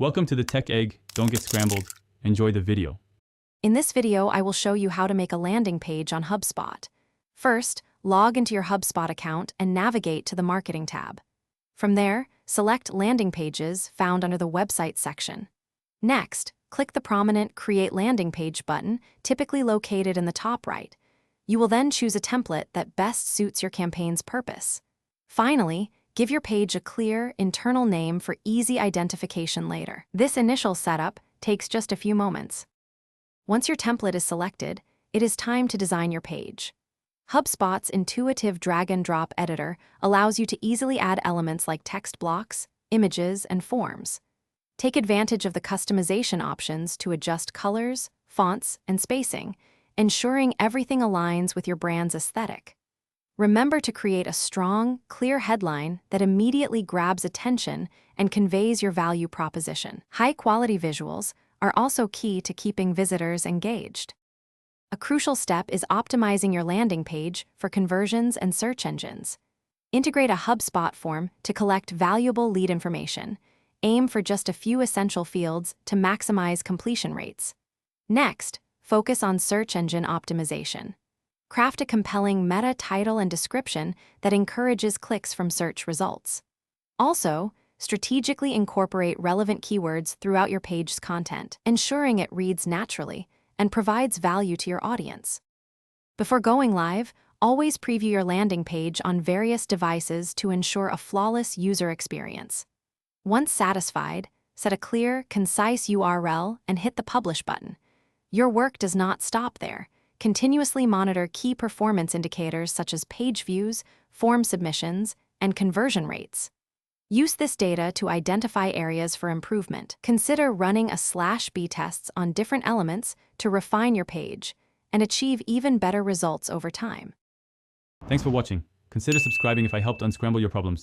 Welcome to the Tech Egg. Don't get scrambled. Enjoy the video. In this video, I will show you how to make a landing page on Hubspot. First, log into your Hubspot account and navigate to the Marketing tab. From there, select Landing Pages found under the Website section. Next, click the prominent Create Landing Page button, typically located in the top right. You will then choose a template that best suits your campaign's purpose. Finally, give your page a clear, internal name for easy identification later. This initial setup takes just a few moments. Once your template is selected, it is time to design your page. HubSpot's intuitive drag-and-drop editor allows you to easily add elements like text blocks, images, and forms. Take advantage of the customization options to adjust colors, fonts, and spacing, ensuring everything aligns with your brand's aesthetic. Remember to create a strong, clear headline that immediately grabs attention and conveys your value proposition. High-quality visuals are also key to keeping visitors engaged. A crucial step is optimizing your landing page for conversions and search engines. Integrate a HubSpot form to collect valuable lead information. Aim for just a few essential fields to maximize completion rates. Next, focus on search engine optimization. Craft a compelling meta title and description that encourages clicks from search results. Also, strategically incorporate relevant keywords throughout your page's content, ensuring it reads naturally and provides value to your audience. Before going live, always preview your landing page on various devices to ensure a flawless user experience. Once satisfied, set a clear, concise URL and hit the Publish button. Your work does not stop there. Continuously monitor key performance indicators such as page views, form submissions, and conversion rates. Use this data to identify areas for improvement. Consider running a /B tests on different elements to refine your page and achieve even better results over time. Thanks for watching. Consider subscribing if I helped unscramble your problems.